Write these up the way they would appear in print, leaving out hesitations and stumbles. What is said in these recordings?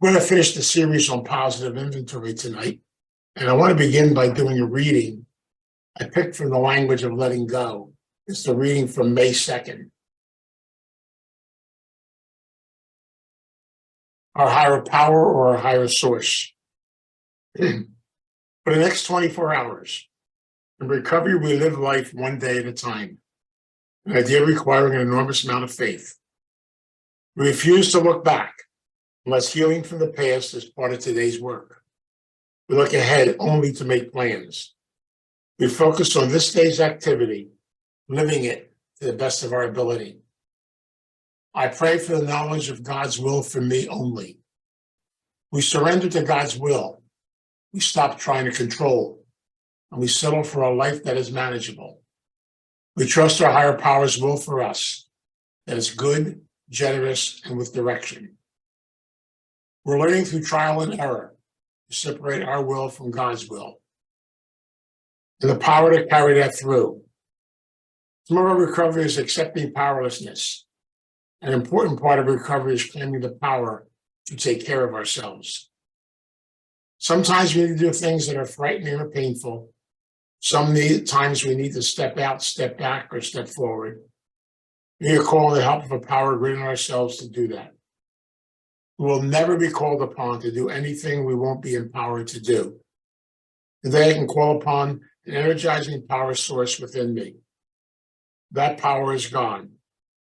We're going to finish the series on positive inventory tonight, and I want to begin by doing a reading. I picked from the language of letting go. It's the reading from May 2nd. Our higher power or our higher source. For the next 24 hours, in recovery, we live life one day at a time, an idea requiring an enormous amount of faith. We refuse to look back unless healing from the past is part of today's work. We look ahead only to make plans. We focus on this day's activity, living it to the best of our ability. I pray for the knowledge of God's will for me only. We surrender to God's will. We stop trying to control, and we settle for a life that is manageable. We trust our higher power's will for us, that is good, generous, and with direction. We're learning through trial and error to separate our will from God's will, and the power to carry that through. Some of our recovery is accepting powerlessness. An important part of recovery is claiming the power to take care of ourselves. Sometimes we need to do things that are frightening or painful. Sometimes we need to step out, step back, or step forward. We need to call on the help of a power greater than ourselves to do that. We will never be called upon to do anything we won't be empowered to do. Today I can call upon an energizing power source within me. That power is gone.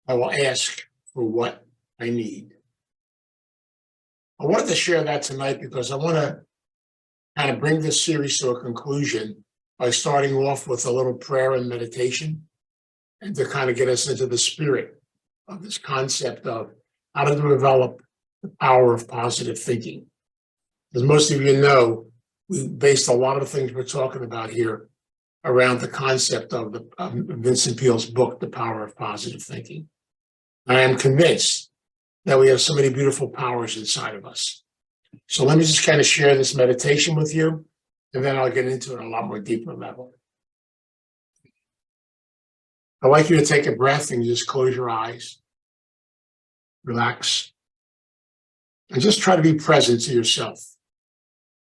I will ask for what I need. I wanted to share that tonight because I want to kind of bring this series to a conclusion by starting off with a little prayer and meditation, and to kind of get us into the spirit of this concept of how to develop the power of positive thinking. As most of you know, we based a lot of the things we're talking about here around the concept of Vincent Peale's book, The Power of Positive Thinking. I am convinced that we have so many beautiful powers inside of us. So let me just kind of share this meditation with you, and then I'll get into it on a lot more deeper level. I'd like you to take a breath and just close your eyes, relax, and just try to be present to yourself.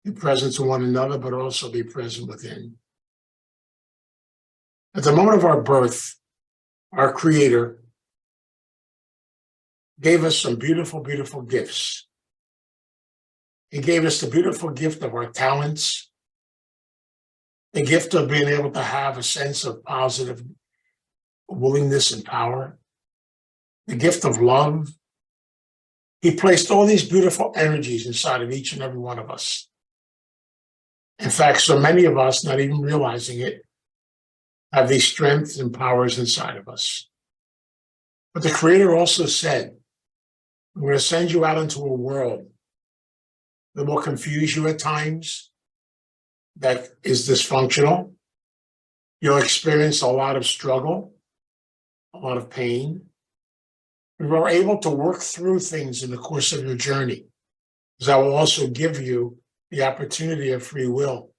Be present to one another, but also be present within. At the moment of our birth, our Creator gave us some beautiful, beautiful gifts. He gave us the beautiful gift of our talents, the gift of being able to have a sense of positive willingness and power, the gift of love. He placed all these beautiful energies inside of each and every one of us. In fact, so many of us, not even realizing it, have these strengths and powers inside of us. But the Creator also said, I'm going to send you out into a world that will confuse you at times, that is dysfunctional. You'll experience a lot of struggle, a lot of pain. You are able to work through things in the course of your journey, because I will also give you the opportunity of free will.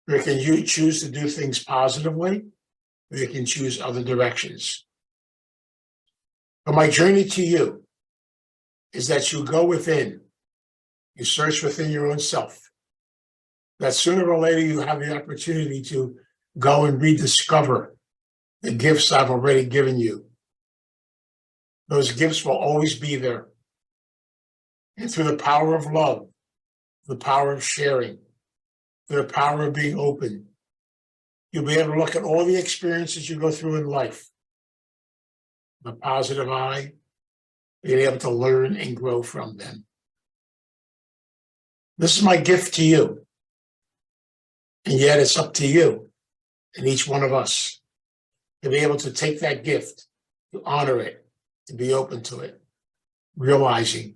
You can choose to do things positively, or you can choose other directions. But my journey to you is that you go within, you search within your own self, that sooner or later you have the opportunity to go and rediscover the gifts I've already given you. Those gifts will always be there. And through the power of love, the power of sharing, through the power of being open, you'll be able to look at all the experiences you go through in life, the positive eye, being able to learn and grow from them. This is my gift to you. And yet it's up to you and each one of us to be able to take that gift, to honor it, to be open to it, realizing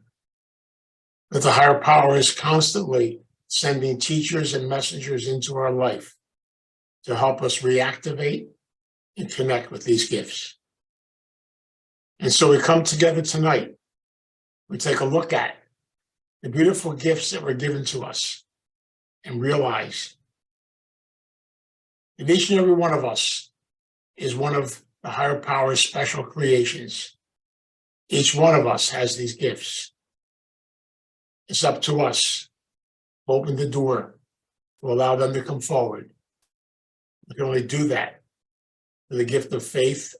that the higher power is constantly sending teachers and messengers into our life to help us reactivate and connect with these gifts. And so we come together tonight. We take a look at the beautiful gifts that were given to us and realize that each and every one of us is one of the higher power's special creations. Each one of us has these gifts. It's up to us to open the door, to allow them to come forward. We can only do that with the gift of faith,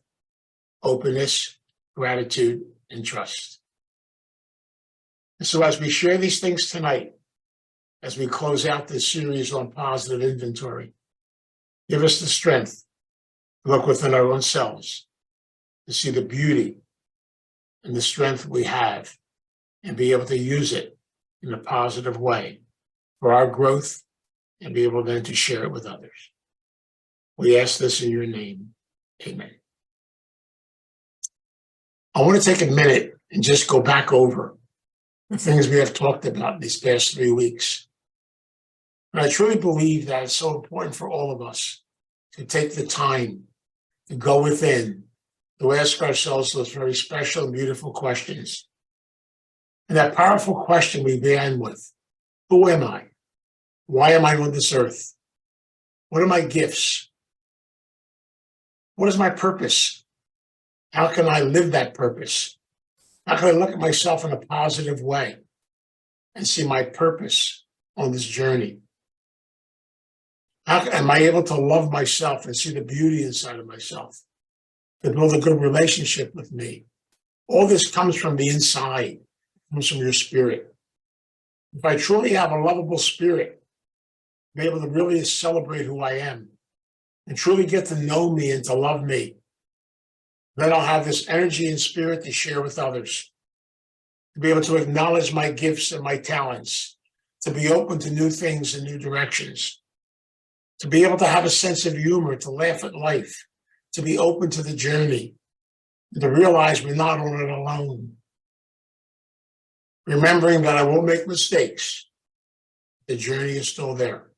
openness, gratitude, and trust. And so as we share these things tonight, as we close out this series on positive inventory, give us the strength to look within our own selves, to see the beauty and the strength we have, and be able to use it in a positive way for our growth, and be able then to share it with others. We ask this in your name. Amen. I want to take a minute and just go back over the things we have talked about these past 3 weeks. And I truly believe that it's so important for all of us to take the time to go within, to ask ourselves those very special and beautiful questions. And that powerful question we began with: who am I? Why am I on this earth? What are my gifts? What is my purpose? How can I live that purpose? How can I look at myself in a positive way and see my purpose on this journey? Am I able to love myself and see the beauty inside of myself, to build a good relationship with me? All this comes from the inside, comes from your spirit. If I truly have a lovable spirit, be able to really celebrate who I am and truly get to know me and to love me, then I'll have this energy and spirit to share with others, to be able to acknowledge my gifts and my talents, to be open to new things and new directions, to be able to have a sense of humor, to laugh at life, to be open to the journey, and to realize we're not on it alone. Remembering that I will make mistakes, the journey is still there.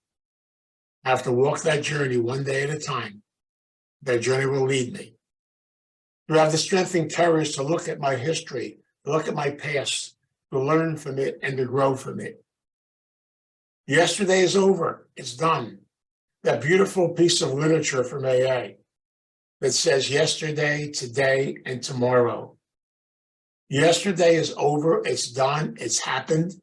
I have to walk that journey one day at a time. That journey will lead me. To have the strength and courage to look at my history, to look at my past, to learn from it and to grow from it. Yesterday is over. It's done. That beautiful piece of literature from AA that says yesterday, today, and tomorrow. Yesterday is over. It's done. It's happened.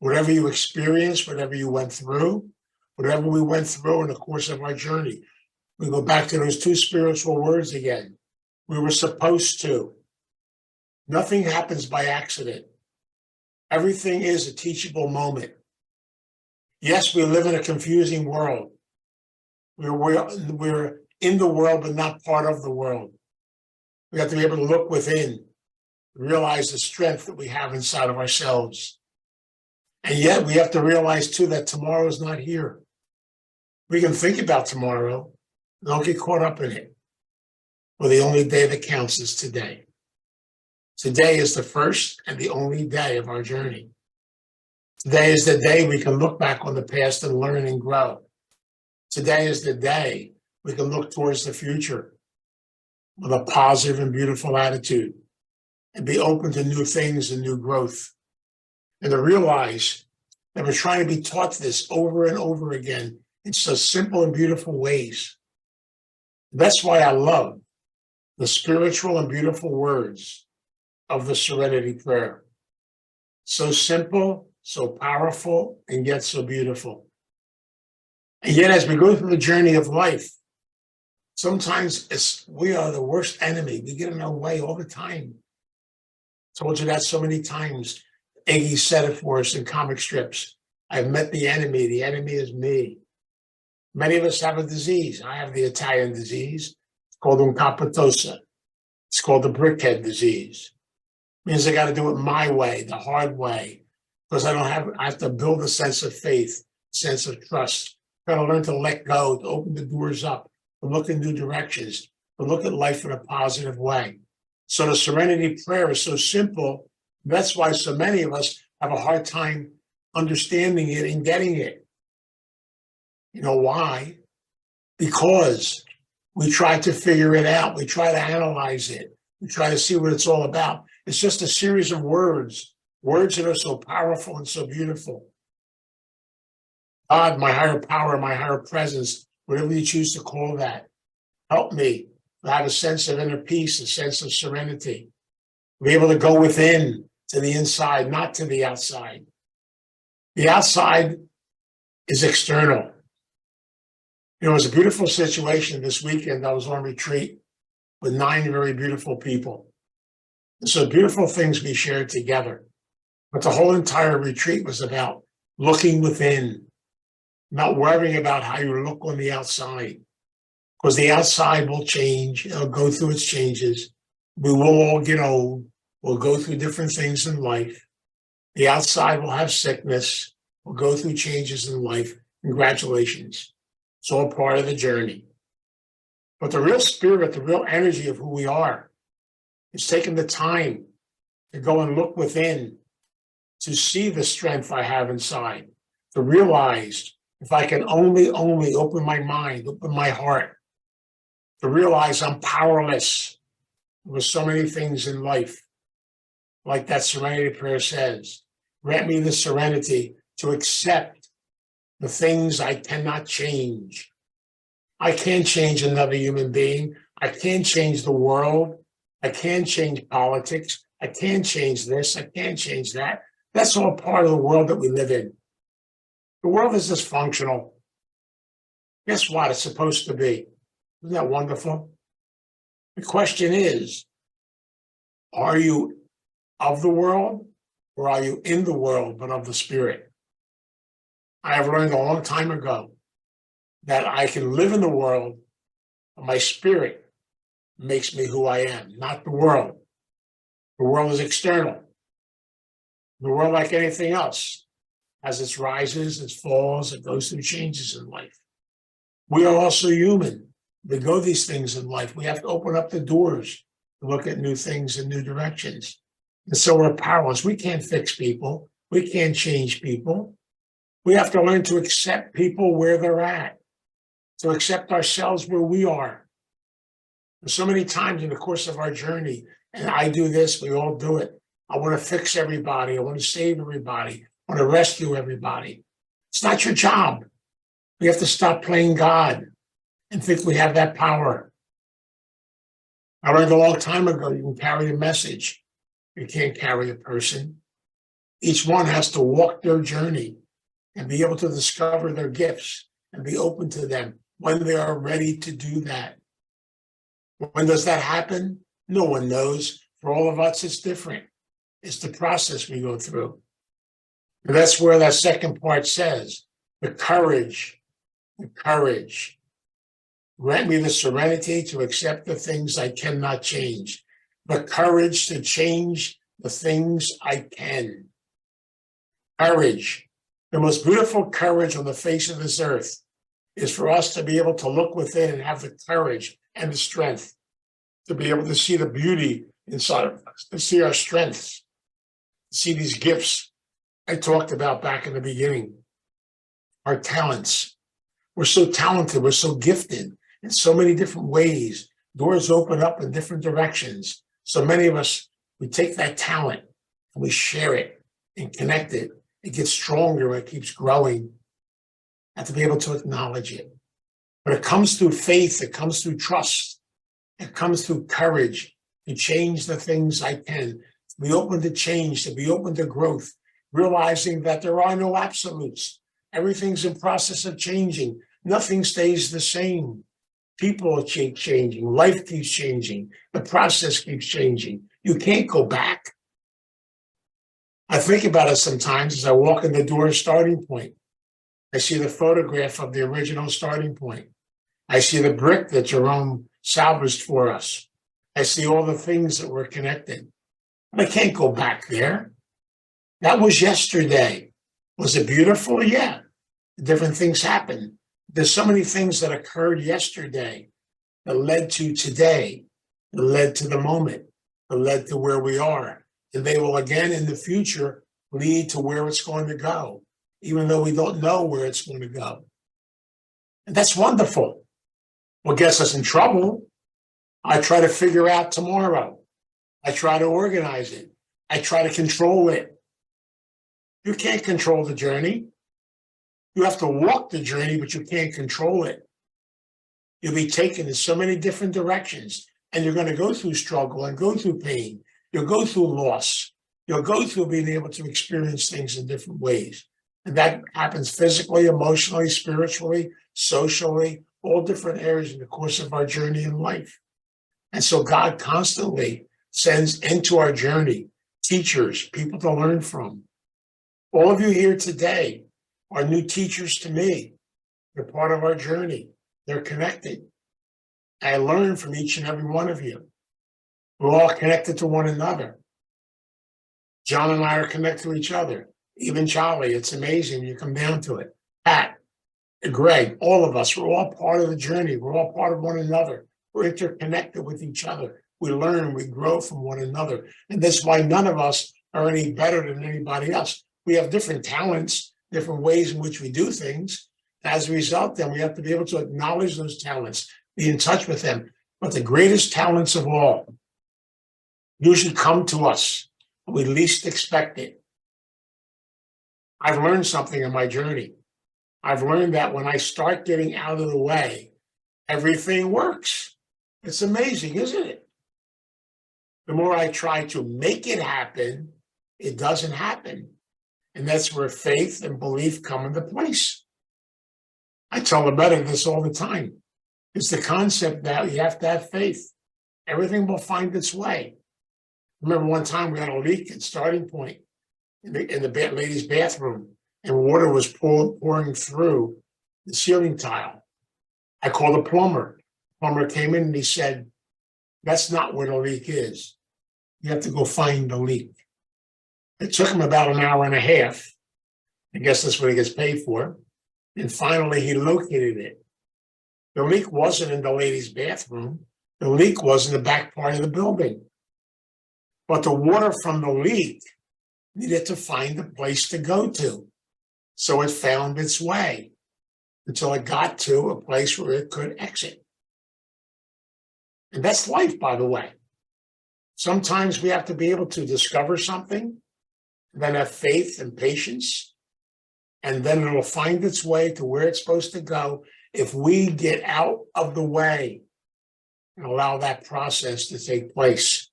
Whatever you experienced, whatever you went through, whatever we went through in the course of our journey, we go back to those 2 spiritual words again. We were supposed to. Nothing happens by accident. Everything is a teachable moment. Yes, we live in a confusing world. We're in the world, but not part of the world. We have to be able to look within, realize the strength that we have inside of ourselves. And yet we have to realize too that tomorrow is not here. We can think about tomorrow, don't get caught up in it. Well, the only day that counts is today. Today is the first and the only day of our journey. Today is the day we can look back on the past and learn and grow. Today is the day we can look towards the future with a positive and beautiful attitude and be open to new things and new growth. And to realize that we're trying to be taught this over and over again in such simple and beautiful ways. That's why I love the spiritual and beautiful words of the Serenity Prayer. So simple, so powerful, and yet so beautiful. And yet, as we go through the journey of life, sometimes we are the worst enemy. We get in our way all the time. Told you that so many times. Iggy said it for us in comic strips. I've met the enemy. The enemy is me. Many of us have a disease. I have the Italian disease. It's called uncapatosa. It's called the brickhead disease. It means I got to do it my way, the hard way, because I have to build a sense of faith, a sense of trust. Got to learn to let go, to open the doors up, to look in new directions, to look at life in a positive way. So the Serenity Prayer is so simple. That's why so many of us have a hard time understanding it and getting it. You know why? Because we try to figure it out. We try to analyze it. We try to see what it's all about. It's just a series of words that are so powerful and so beautiful. God, my higher power, my higher presence, whatever you choose to call that, help me to have a sense of inner peace, a sense of serenity, be able to go within to the inside, not to the outside, The outside is external. It was a beautiful situation this weekend. I was on retreat with 9 very beautiful people. And so beautiful things we shared together. But the whole entire retreat was about looking within, not worrying about how you look on the outside. Because the outside will change, it'll go through its changes. We will all get old. We'll go through different things in life. The outside will have sickness. We'll go through changes in life. Congratulations. It's all part of the journey. But the real spirit, the real energy of who we are is taking the time to go and look within, to see the strength I have inside, to realize if I can only open my mind, open my heart, to realize I'm powerless with so many things in life. Like that serenity prayer says, grant me the serenity to accept the things I cannot change. I can't change another human being. I can't change the world. I can't change politics. I can't change this. I can't change that. That's all part of the world that we live in. The world is dysfunctional. Guess what? It's supposed to be. Isn't that wonderful? The question is, are you of the world or are you in the world but of the spirit? I have learned a long time ago that I can live in the world, but my spirit makes me who I am, not the world. The world is external. The world, like anything else, has its rises, its falls, it goes through changes in life. We are also human. We go these things in life. We have to open up the doors to look at new things in new directions. And so we're powerless. We can't fix people. We can't change people. We have to learn to accept people where they're at, to accept ourselves where we are. And so many times in the course of our journey, and I do this, we all do it. I want to fix everybody. I want to save everybody. I want to rescue everybody. It's not your job. We have to stop playing God and think we have that power. I learned a long time ago, you can carry a message. You can't carry a person. Each one has to walk their journey and be able to discover their gifts and be open to them when they are ready to do that. When does that happen? No one knows. For all of us, it's different. It's the process we go through. And that's where that second part says, the courage. Grant me the serenity to accept the things I cannot change, the courage to change the things I can. Courage. The most beautiful courage on the face of this earth is for us to be able to look within and have the courage and the strength to be able to see the beauty inside of us, to see our strengths, to see these gifts I talked about back in the beginning, our talents. We're so talented, we're so gifted in so many different ways. Doors open up in different directions. So many of us, we take that talent and we share it and connect it. It gets stronger, it keeps growing. And to be able to acknowledge it. But it comes through faith, it comes through trust, it comes through courage to change the things I can, to be open to change, to be open to growth, realizing that there are no absolutes. Everything's in process of changing. Nothing stays the same. People are changing. Life keeps changing. The process keeps changing. You can't go back. I think about it sometimes as I walk in the door starting point. I see the photograph of the original starting point. I see the brick that Jerome salvaged for us. I see all the things that were connected. I can't go back there. That was yesterday. Was it beautiful? Yeah. Different things happened. There's so many things that occurred yesterday that led to today, that led to the moment, that led to where we are. And they will again in the future lead to where it's going to go, even though we don't know where it's going to go. And that's wonderful. What gets us in trouble, I try to figure out tomorrow. I try to organize it. I try to control it. You can't control the journey. You have to walk the journey, but you can't control it. You'll be taken in so many different directions, and you're going to go through struggle and go through pain. You'll go through loss. You'll go through being able to experience things in different ways. And that happens physically, emotionally, spiritually, socially, all different areas in the course of our journey in life. And so God constantly sends into our journey teachers, people to learn from. All of you here today are new teachers to me. They're part of our journey. They're connected. I learn from each and every one of you. We're all connected to one another. John and I are connected to each other. Even Charlie, it's amazing when you come down to it. Pat, Greg, all of us, we're all part of the journey. We're all part of one another. We're interconnected with each other. We learn, we grow from one another. And that's why none of us are any better than anybody else. We have different talents, different ways in which we do things. As a result, then we have to be able to acknowledge those talents, be in touch with them. But the greatest talents of all usually come to us when we least expect it. I've learned something in my journey. I've learned that when I start getting out of the way, everything works. It's amazing, isn't it? The more I try to make it happen, it doesn't happen. And that's where faith and belief come into place. I tell the better this all the time. It's the concept that you have to have faith. Everything will find its way. Remember one time we had a leak at Starting Point in the ladies' bathroom, and water was pouring through the ceiling tile. I called a plumber. The plumber came in and he said, "That's not where the leak is. You have to go find the leak." It took him about an hour and a half. I guess that's what he gets paid for. And finally, he located it. The leak wasn't in the ladies' bathroom. The leak was in the back part of the building. But the water from the leak needed to find a place to go to. So it found its way until it got to a place where it could exit. And that's life, by the way. Sometimes we have to be able to discover something, then have faith and patience, and then it'll find its way to where it's supposed to go if we get out of the way and allow that process to take place.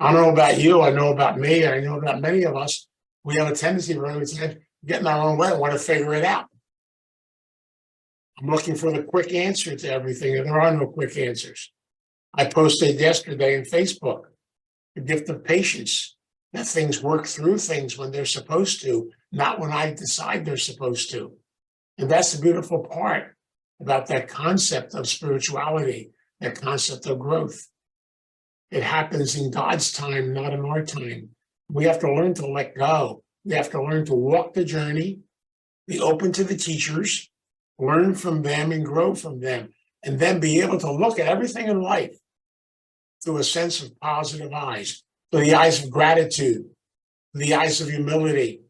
I don't know about you, I know about me, I know about many of us. We have a tendency to get in our own way and want to figure it out. I'm looking for the quick answer to everything, and there are no quick answers. I posted yesterday in Facebook, the gift of patience, that things work through things when they're supposed to, not when I decide they're supposed to. And that's the beautiful part about that concept of spirituality, that concept of growth. It happens in God's time, not in our time. We have to learn to let go. We have to learn to walk the journey, be open to the teachers, learn from them and grow from them, and then be able to look at everything in life through a sense of positive eyes, through the eyes of gratitude, through the eyes of humility,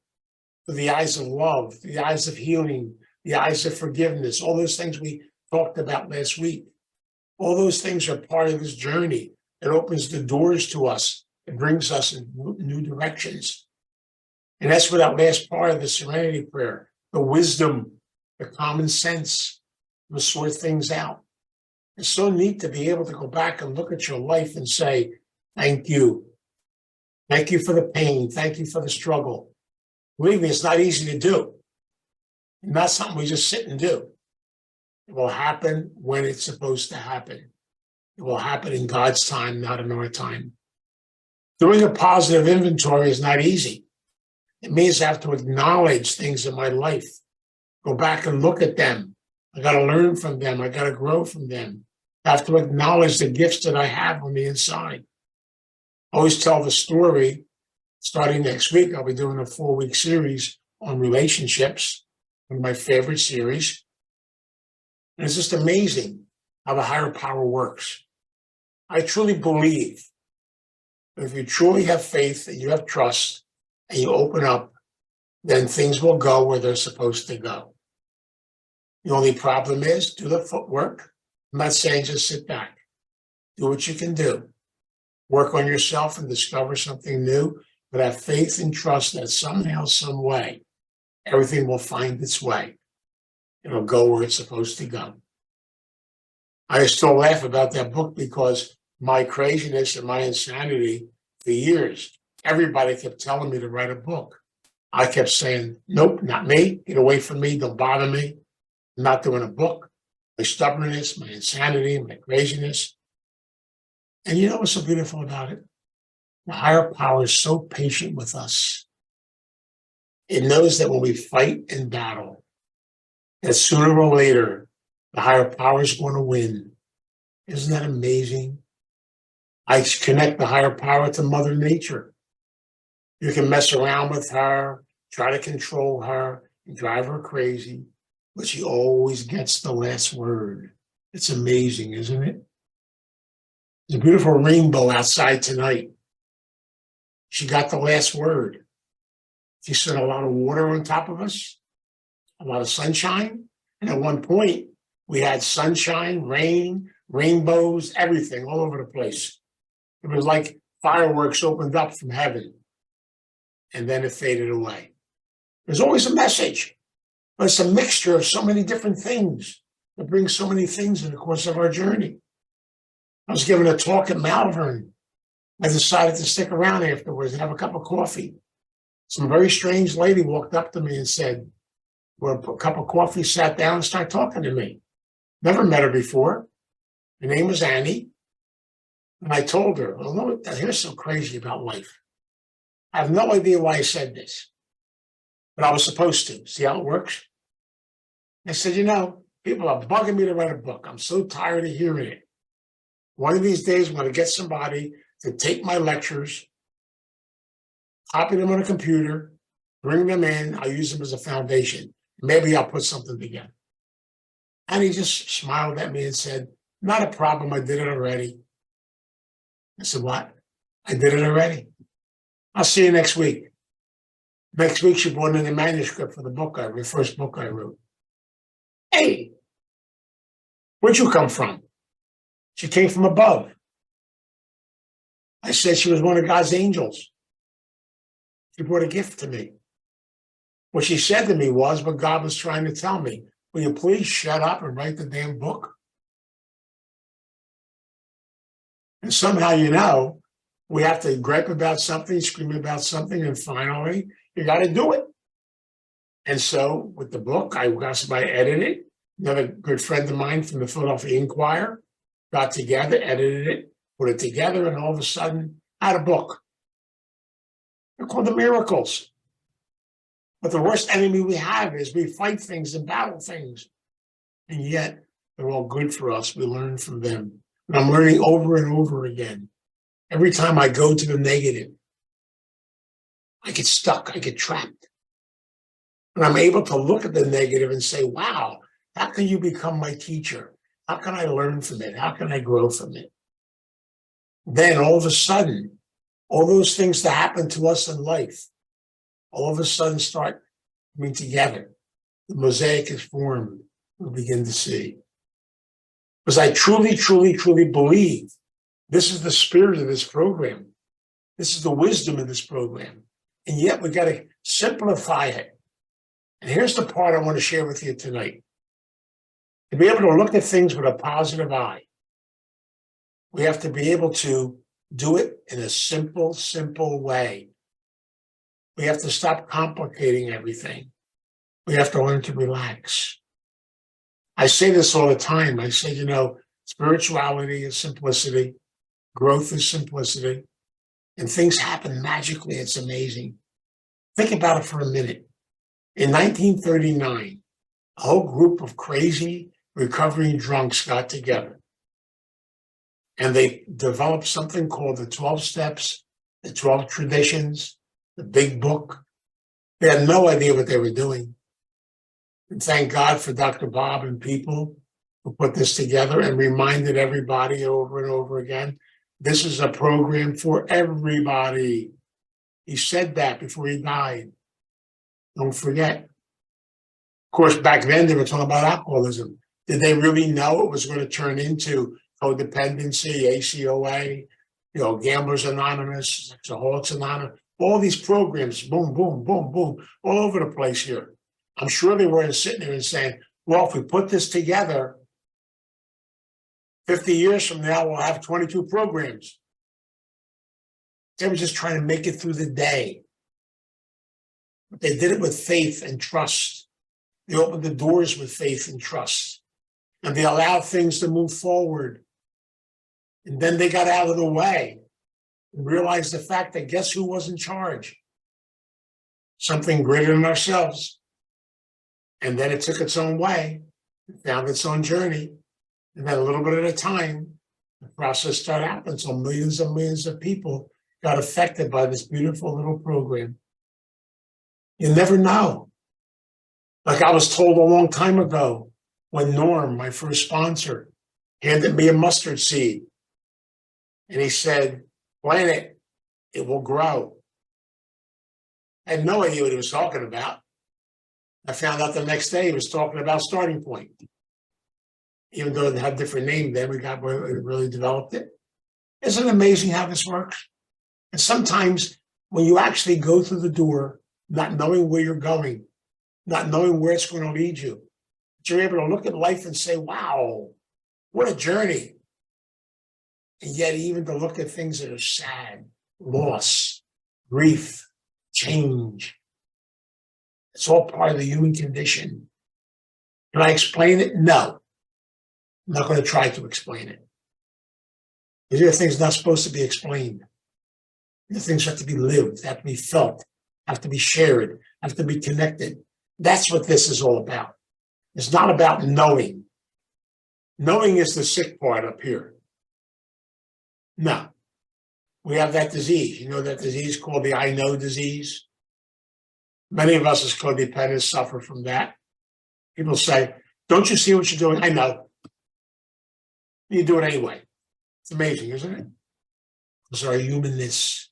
through the eyes of love, through the eyes of healing, the eyes of forgiveness, all those things we talked about last week. All those things are part of this journey. It opens the doors to us. It brings us in new directions. And that's where that last part of the serenity prayer, the wisdom, the common sense, to sort things out. It's so neat to be able to go back and look at your life and say, thank you. Thank you for the pain. Thank you for the struggle. Believe me, it's not easy to do. It's not something we just sit and do. It will happen when it's supposed to happen. It will happen in God's time, not in our time. Doing a positive inventory is not easy. It means I have to acknowledge things in my life, go back and look at them. I got to learn from them. I got to grow from them. I have to acknowledge the gifts that I have on the inside. I always tell the story. Starting next week, I'll be doing a 4-week series on relationships, one of my favorite series. And it's just amazing how the higher power works. I truly believe that if you truly have faith and you have trust and you open up, then things will go where they're supposed to go. The only problem is do the footwork. I'm not saying just sit back. Do what you can do. Work on yourself and discover something new, but have faith and trust that somehow, some way, everything will find its way. It'll go where it's supposed to go. I still laugh about that book because my craziness and my insanity for years, everybody kept telling me to write a book. I kept saying, nope, not me. Get away from me. Don't bother me. I'm not doing a book. My stubbornness, my insanity, my craziness. And you know what's so beautiful about it? The higher power is so patient with us. It knows that when we fight in battle, that sooner or later, the higher power is going to win. Isn't that amazing? I connect the higher power to Mother Nature. You can mess around with her, try to control her, and drive her crazy, but she always gets the last word. It's amazing, isn't it? There's a beautiful rainbow outside tonight. She got the last word. She sent a lot of water on top of us, a lot of sunshine. And at one point, we had sunshine, rain, rainbows, everything all over the place. It was like fireworks opened up from heaven, and then it faded away. There's always a message, but it's a mixture of so many different things that brings so many things in the course of our journey. I was giving a talk at Malvern. I decided to stick around afterwards and have a cup of coffee. Some very strange lady walked up to me and said, "Well, a cup of coffee," sat down and started talking to me. Never met her before. Her name was Annie. And I told her, well, no, here's so crazy about life. I have no idea why I said this, but I was supposed to. See how it works? I said, people are bugging me to write a book. I'm so tired of hearing it. One of these days, I'm going to get somebody to take my lectures, copy them on a computer, bring them in. I'll use them as a foundation. Maybe I'll put something together. And he just smiled at me and said, "Not a problem. I did it already." I said, "What?" "I did it already. I'll see you next week." Next week, she brought in a manuscript for the first book I wrote. "Hey, where'd you come from?" "She came from above." I said she was one of God's angels. She brought a gift to me. What she said to me was what God was trying to tell me. "Will you please shut up and write the damn book?" And somehow, we have to gripe about something, scream about something, and finally, you got to do it. And so with the book, I got somebody to edit it. Another good friend of mine from the Philadelphia Inquirer got together, edited it, put it together, and all of a sudden, I had a book. They're called The Miracles. But the worst enemy we have is we fight things and battle things. And yet, they're all good for us. We learn from them. And I'm learning over and over again. Every time I go to the negative, I get stuck, I get trapped. And I'm able to look at the negative and say, wow, how can you become my teacher? How can I learn from it? How can I grow from it? Then all of a sudden, all those things that happen to us in life, all of a sudden start coming together. The mosaic is formed. We'll begin to see. Because I truly, truly, truly believe this is the spirit of this program. This is the wisdom of this program. And yet we got to simplify it. And here's the part I want to share with you tonight. To be able to look at things with a positive eye, we have to be able to do it in a simple, simple way. We have to stop complicating everything. We have to learn to relax. I say this all the time. I say, spirituality is simplicity. Growth is simplicity. And things happen magically. It's amazing. Think about it for a minute. In 1939, a whole group of crazy recovering drunks got together. And they developed something called the 12 Steps, the 12 Traditions, the Big Book. They had no idea what they were doing. And thank God for Dr. Bob and people who put this together and reminded everybody over and over again, this is a program for everybody. He said that before he died. Don't forget. Of course, back then they were talking about alcoholism. Did they really know it was going to turn into codependency, ACOA, Gamblers Anonymous, Alcoholics Anonymous, all these programs, boom, boom, boom, boom, all over the place here. I'm sure they weren't sitting there and saying, well, if we put this together, 50 years from now, we'll have 22 programs. They were just trying to make it through the day. But they did it with faith and trust. They opened the doors with faith and trust. And they allowed things to move forward. And then they got out of the way and realized the fact that guess who was in charge? Something greater than ourselves. And then it took its own way, found its own journey. And then a little bit at a time, the process started happening. So millions and millions of people got affected by this beautiful little program. You never know. Like I was told a long time ago when Norm, my first sponsor, handed me a mustard seed. And he said, plant it, it will grow. I had no idea what he was talking about. I found out the next day he was talking about Starting Point. Even though it had a different name then, we got really developed it. Isn't it amazing how this works? And sometimes when you actually go through the door, not knowing where you're going, not knowing where it's going to lead you, but you're able to look at life and say, wow, what a journey. And yet even to look at things that are sad, loss, grief, change, it's all part of the human condition. Can I explain it? No. I'm not going to try to explain it. These are things not supposed to be explained. These things have to be lived, have to be felt, have to be shared, have to be connected. That's what this is all about. It's not about knowing. Knowing is the sick part up here. No. We have that disease. You know that disease called the I know disease? Many of us as codependents suffer from that. People say, don't you see what you're doing? I know. You do it anyway. It's amazing, isn't it? It's our humanness.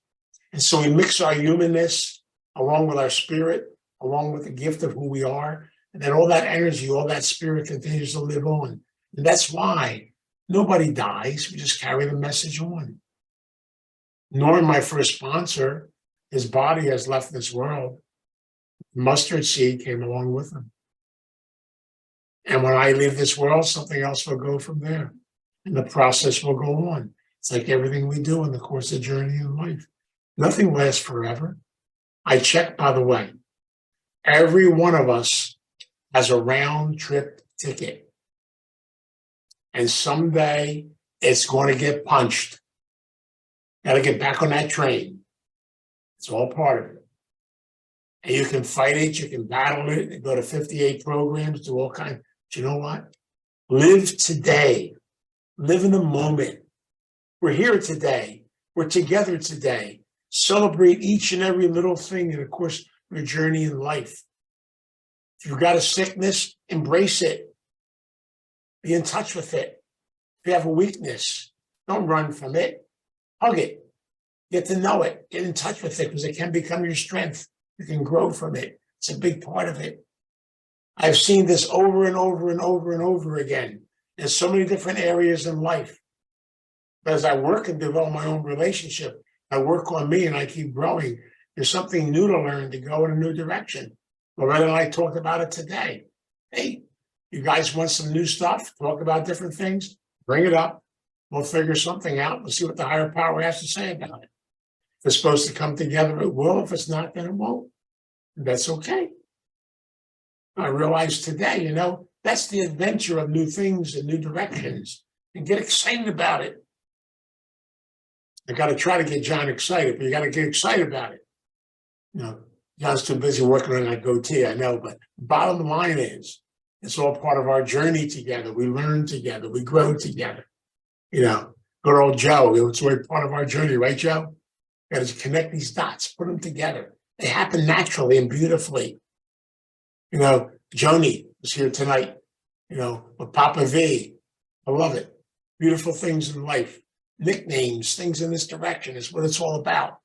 And so we mix our humanness along with our spirit, along with the gift of who we are. And then all that energy, all that spirit continues to live on. And that's why nobody dies. We just carry the message on. Norm, my first sponsor, his body has left this world. Mustard seed came along with him. And when I leave this world, something else will go from there. And the process will go on. It's like everything we do in the course of journey in life. Nothing lasts forever. I check, by the way, every one of us has a round trip ticket. And someday it's going to get punched. Got to get back on that train. It's all part of it. And you can fight it, you can battle it, and go to 58 programs, do all kinds. But you know what? Live today. Live in the moment. We're here today. We're together today. Celebrate each and every little thing in, of course, your journey in life. If you've got a sickness, embrace it. Be in touch with it. If you have a weakness, don't run from it. Hug it. Get to know it. Get in touch with it because it can become your strength. You can grow from it. It's a big part of it. I've seen this over and over and over and over again in so many different areas in life. But as I work and develop my own relationship, I work on me and I keep growing. There's something new to learn to go in a new direction. Loretta and I talked about it today. Hey, you guys want some new stuff? Talk about different things? Bring it up. We'll figure something out. We'll see what the higher power has to say about it. If it's supposed to come together, it will. If it's not, then it won't. That's okay. I realize today, that's the adventure of new things and new directions. And get excited about it. I got to try to get John excited, but you got to get excited about it. John's too busy working on that goatee, I know, but bottom line is, it's all part of our journey together. We learn together. We grow together. Good old Joe, it's really part of our journey, right, Joe? Got to connect these dots, put them together. They happen naturally and beautifully. Joni was here tonight, with Papa V. I love it. Beautiful things in life. Nicknames, things in this direction is what it's all about.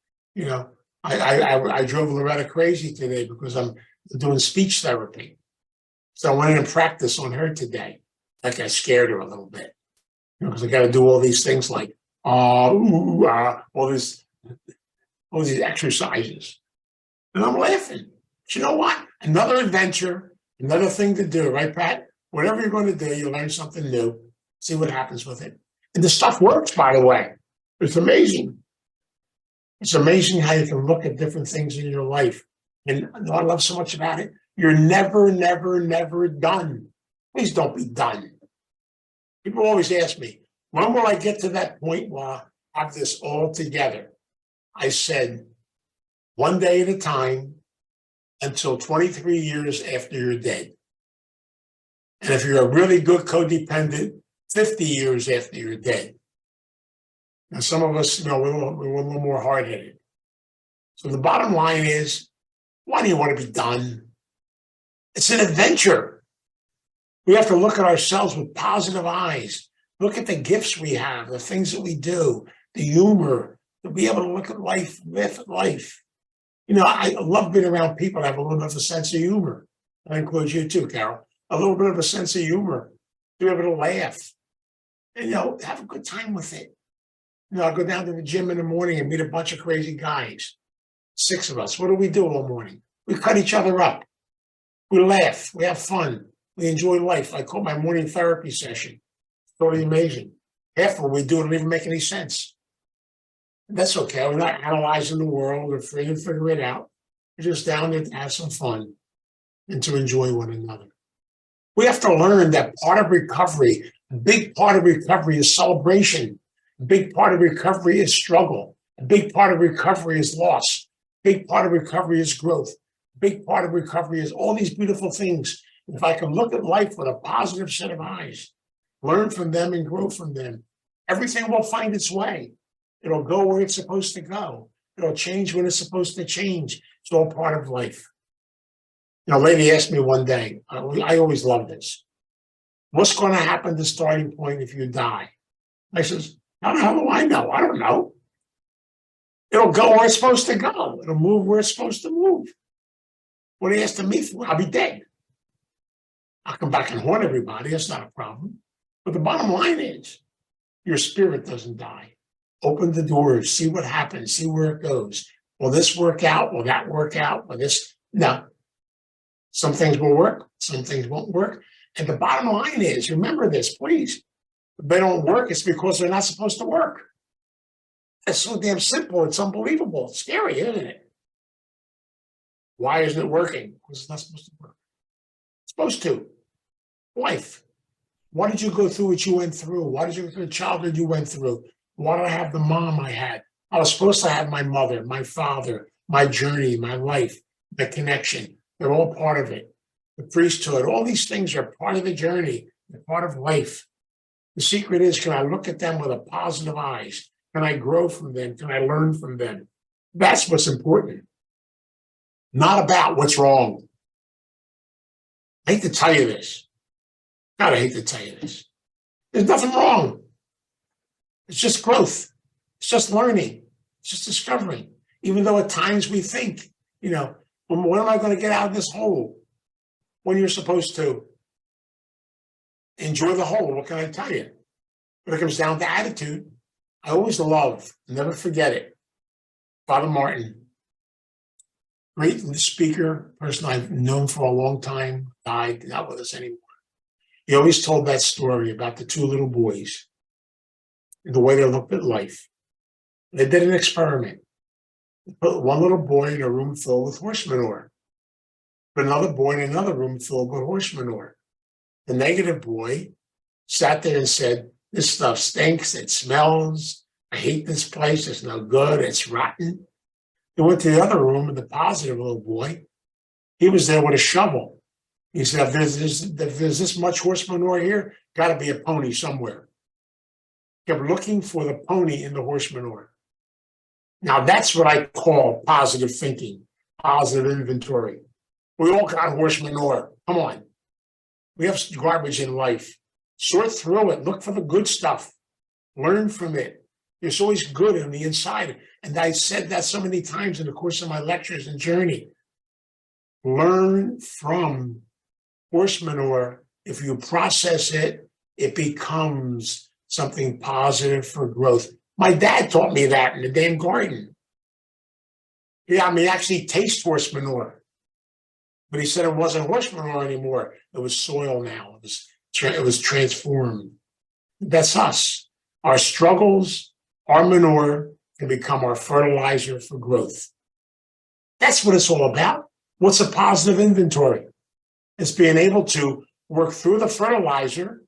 I drove Loretta crazy today because I'm doing speech therapy. So I went in and practiced on her today. Like I scared her a little bit. Because I got to do all these things like, all these exercises. And I'm laughing. But you know what? Another adventure, another thing to do, right, Pat? Whatever you're going to do, you learn something new, see what happens with it. And the stuff works, by the way. It's amazing. It's amazing how you can look at different things in your life And what I love so much about it, you're never, never, never done. Please don't be done. People always ask me, when will I get to that point where I have this all together? I said, one day at a time until 23 years after you're dead. And if you're a really good codependent, 50 years after you're dead. Now, some of us, we're a little more hard-headed. So the bottom line is, why do you want to be done? It's an adventure. We have to look at ourselves with positive eyes. Look at the gifts we have, the things that we do, the humor, to be able to look at life, laugh at life. I love being around people that have a little bit of a sense of humor. That includes you too, Carol. A little bit of a sense of humor, to be able to laugh and, have a good time with it. I'll go down to the gym in the morning and meet a bunch of crazy guys. 6 of us. What do we do all morning? We cut each other up. We laugh. We have fun. We enjoy life. I call my morning therapy session. It's totally amazing. Half of what we do don't even make any sense. That's okay. We're not analyzing the world or trying to figure it out. We're just down there to have some fun and to enjoy one another. We have to learn that part of recovery, a big part of recovery is celebration. A big part of recovery is struggle. A big part of recovery is loss. A big part of recovery is growth. A big part of recovery is all these beautiful things. If I can look at life with a positive set of eyes, learn from them and grow from them, everything will find its way. It'll go where it's supposed to go. It'll change when it's supposed to change. It's all part of life. A lady asked me one day, I always love this. What's going to happen to starting point if you die? I says, how the hell do I know? I don't know. It'll go where it's supposed to go. It'll move where it's supposed to move. What are you asking me for? I'll be dead. I'll come back and haunt everybody. That's not a problem. But the bottom line is, your spirit doesn't die. Open the doors, see what happens, see where it goes. Will this work out? Will that work out? Will this? No. Some things will work, some things won't work. And the bottom line is, remember this, please. If they don't work, it's because they're not supposed to work. It's so damn simple. It's unbelievable. It's scary, isn't it? Why isn't it working? Because it's not supposed to work. It's supposed to. Life. Why did you go through what you went through? Why did you go through the childhood you went through? Why did I have the mom I had? I was supposed to have my mother, my father, my journey, my life, the connection. They're all part of it. The priesthood, all these things are part of the journey. They're part of life. The secret is, can I look at them with a positive eyes? Can I grow from them? Can I learn from them? That's what's important. Not about what's wrong. I hate to tell you this. God, I hate to tell you this. There's nothing wrong. It's just growth. It's just learning. It's just discovering. Even though at times we think, when am I going to get out of this hole? When you're supposed to enjoy the hole, what can I tell you? When it comes down to attitude, I always love, never forget it, Father Martin, great speaker, person I've known for a long time, died, not with us anymore. He always told that story about the 2 little boys and the way they looked at life. They did an experiment. They put one little boy in a room filled with horse manure, but another boy in another room filled with horse manure. The negative boy sat there and said, this stuff stinks, it smells, I hate this place, it's no good, it's rotten. He went to the other room, and the positive little boy, he was there with a shovel. He said, if there's this much horse manure here, got to be a pony somewhere. Kept looking for the pony in the horse manure. Now, that's what I call positive thinking, positive inventory. We all got horse manure. Come on. We have garbage in life. Sort through it. Look for the good stuff. Learn from it. There's always good on the inside. And I said that so many times in the course of my lectures and journey. Learn from horse manure. If you process it, it becomes something positive for growth. My dad taught me that in the damn garden. He actually taste horse manure. But he said it wasn't horse manure anymore. It was soil now. It was transformed. That's us. Our struggles, our manure can become our fertilizer for growth. That's what it's all about. What's a positive inventory? It's being able to work through the fertilizer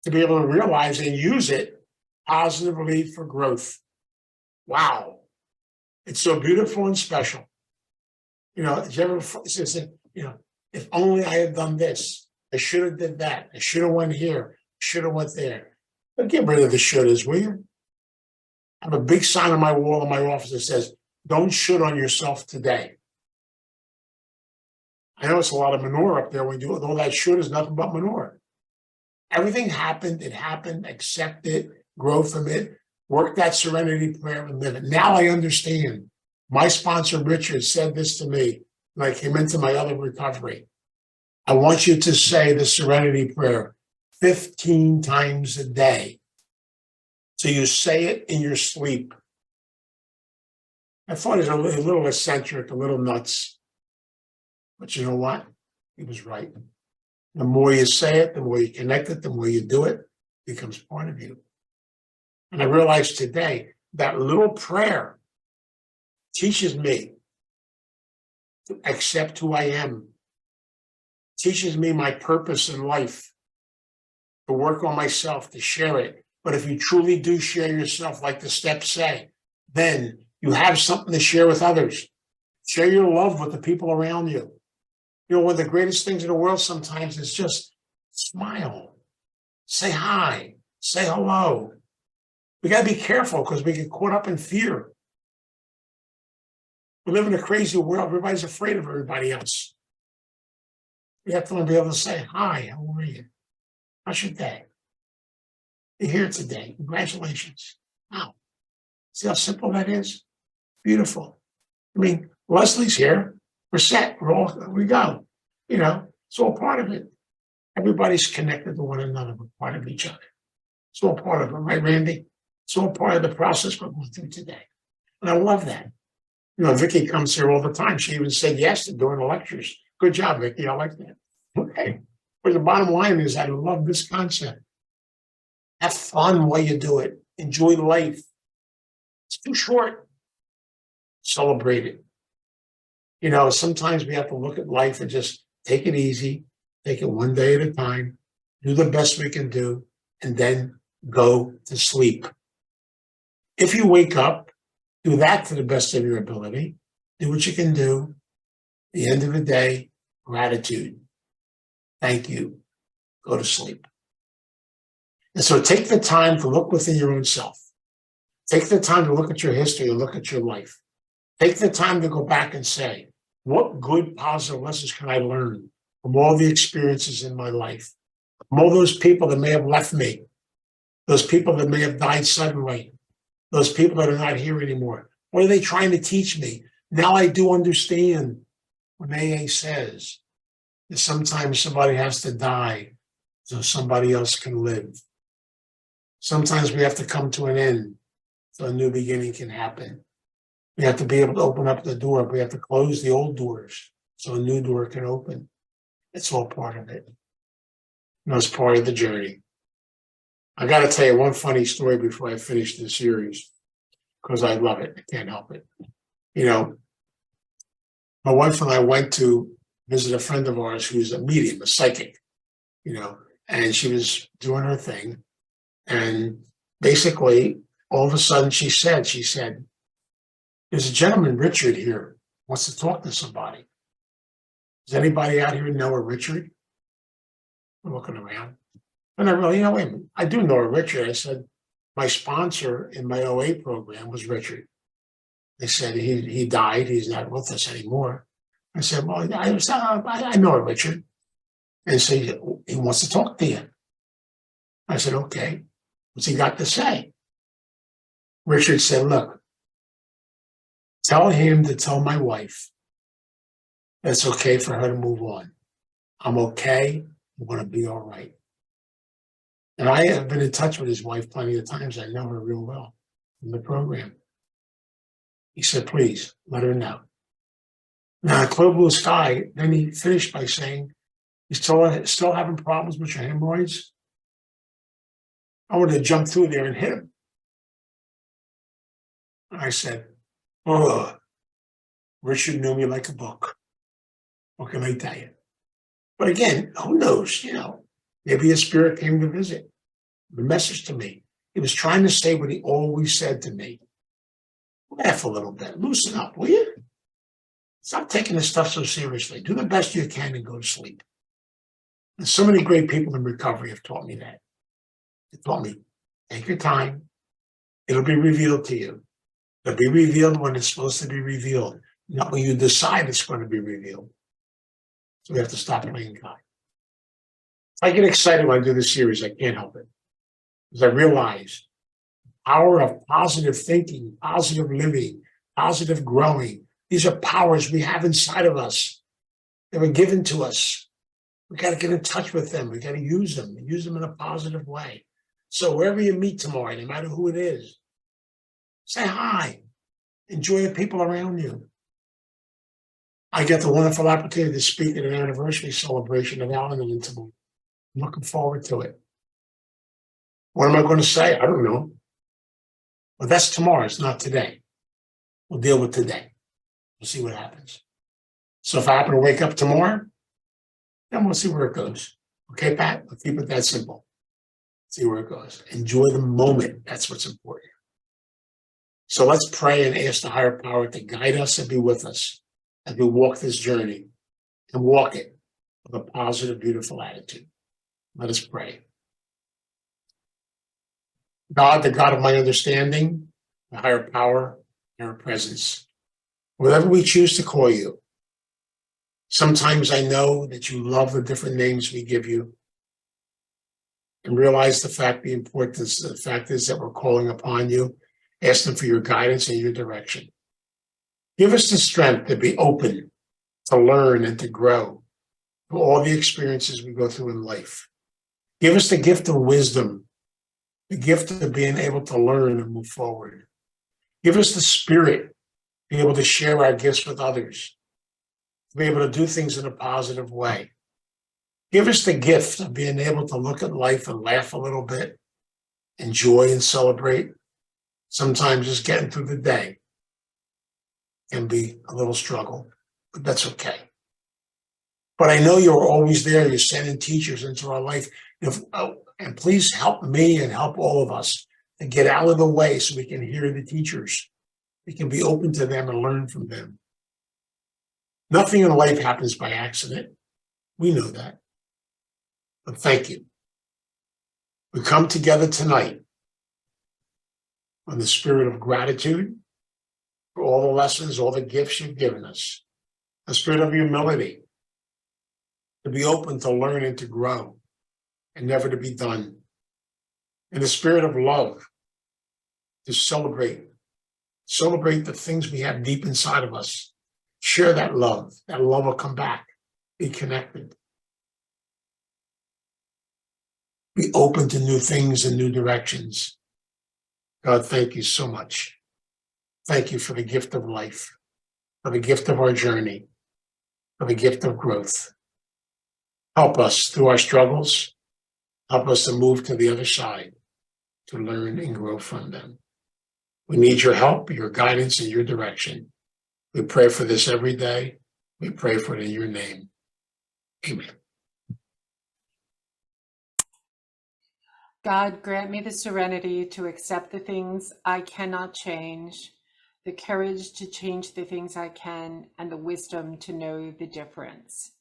to be able to realize and use it positively for growth. Wow. It's so beautiful and special. Did you ever say, if only I had done this, I should have did that. I should have went here, should have went there. But get rid of the shouldas, will you? I have a big sign on my wall in my office that says, don't should on yourself today. I know it's a lot of manure up there when you do all that should is nothing but manure. Everything happened, it happened, accept it, grow from it, work that serenity prayer and live it. Now I understand. My sponsor, Richard, said this to me when I came into my other recovery. I want you to say the serenity prayer 15 times a day. So you say it in your sleep. I thought he was a little eccentric, a little nuts. But you know what? He was right. The more you say it, the more you connect it, the more you do it, it becomes part of you. And I realized today that little prayer teaches me to accept who I am, teaches me my purpose in life, to work on myself, to share it. But if you truly do share yourself, like the steps say, then you have something to share with others. Share your love with the people around you. One of the greatest things in the world sometimes is just smile, say hi, say hello. We got to be careful because we get caught up in fear. We live in a crazy world. Everybody's afraid of everybody else. We have to be able to say, hi, how are you? How's your day? You're here today. Congratulations. Wow. See how simple that is? Beautiful. Leslie's here. We're set. We go. It's all part of it. Everybody's connected to one another. We're part of each other. It's all part of it, right, Randy? It's all part of the process we're going through today. And I love that. Vicki comes here all the time. She even said yes to doing the lectures. Good job, Vicki. I like that. Okay. But the bottom line is I love this concept. Have fun while you do it. Enjoy life. It's too short. Celebrate it. Sometimes we have to look at life and just take it easy, take it one day at a time, do the best we can do, and then go to sleep. If you wake up, do that to the best of your ability. Do what you can do. At the end of the day, gratitude. Thank you. Go to sleep. And so take the time to look within your own self. Take the time to look at your history and look at your life. Take the time to go back and say, what good positive lessons can I learn from all the experiences in my life? From all those people that may have left me, those people that may have died suddenly, those people that are not here anymore. What are they trying to teach me? Now I do understand when AA says that sometimes somebody has to die so somebody else can live. Sometimes we have to come to an end so a new beginning can happen. We have to be able to open up the door, but we have to close the old doors so a new door can open. It's all part of it. It's part of the journey. I got to tell you one funny story before I finish this series, because I love it. I can't help it. My wife and I went to visit a friend of ours who's a medium, a psychic, and she was doing her thing. And basically, all of a sudden she said, there's a gentleman, Richard, here, wants to talk to somebody. Does anybody out here know a Richard? We're looking around. And I really, wait a minute, I do know a Richard. I said, my sponsor in my OA program was Richard. They said he died. He's not with us anymore. I said, well, I know a Richard. And so he wants to talk to you. I said, okay. What's he got to say? Richard said, look, tell him to tell my wife that it's okay for her to move on. I'm okay. I'm going to be all right. And I have been in touch with his wife plenty of times. I know her real well in the program. He said, please let her know. Now, clear blue sky, then he finished by saying, you still having problems with your hemorrhoids? I wanted to jump through there and hit him. I said, oh, Richard knew me like a book. What can I tell you? But again, who knows? Maybe a spirit came to visit. The message to me. He was trying to say what he always said to me. Laugh a little bit. Loosen up, will you? Stop taking this stuff so seriously. Do the best you can and go to sleep. And so many great people in recovery have taught me that. They taught me, take your time. It'll be revealed to you. It'll be revealed when it's supposed to be revealed, not when you decide it's going to be revealed. So we have to stop playing God. I get excited when I do this series. I can't help it. Because I realize the power of positive thinking, positive living, positive growing. These are powers we have inside of us. They were given to us. We got to get in touch with them. We got to use them in a positive way. So wherever you meet tomorrow, no matter who it is, say hi. Enjoy the people around you. I get the wonderful opportunity to speak at an anniversary celebration of Al-Anon tomorrow. I'm looking forward to it. What am I going to say? I don't know. But that's tomorrow. It's not today. We'll deal with today. We'll see what happens. So if I happen to wake up tomorrow, then we'll see where it goes. Okay, Pat? I'll keep it that simple. See where it goes. Enjoy the moment. That's what's important. So let's pray and ask the higher power to guide us and be with us as we walk this journey and walk it with a positive, beautiful attitude. Let us pray. God, the God of my understanding, the higher power, and our presence, whatever we choose to call you. Sometimes I know that you love the different names we give you and realize the importance, the fact is that we're calling upon you, asking for your guidance and your direction. Give us the strength to be open, to learn and to grow through all the experiences we go through in life. Give us the gift of wisdom, the gift of being able to learn and move forward. Give us the spirit to be able to share our gifts with others, to be able to do things in a positive way. Give us the gift of being able to look at life and laugh a little bit, enjoy and celebrate. Sometimes just getting through the day can be a little struggle, but that's okay. But I know you're always there. You're sending teachers into our life. And please help me and help all of us to get out of the way so we can hear the teachers. We can be open to them and learn from them. Nothing in life happens by accident. We know that. But thank you. We come together tonight on the spirit of gratitude for all the lessons, all the gifts you've given us. A spirit of humility, to be open to learn and to grow and never to be done. And the spirit of love, to celebrate the things we have deep inside of us. Share that love. That love will come back. Be connected. Be open to new things and new directions. God, thank you so much. Thank you for the gift of life, for the gift of our journey, for the gift of growth. Help us through our struggles. Help us to move to the other side, to learn and grow from them. We need your help, your guidance, and your direction. We pray for this every day. We pray for it in your name. Amen. God, grant me the serenity to accept the things I cannot change, the courage to change the things I can, and the wisdom to know the difference.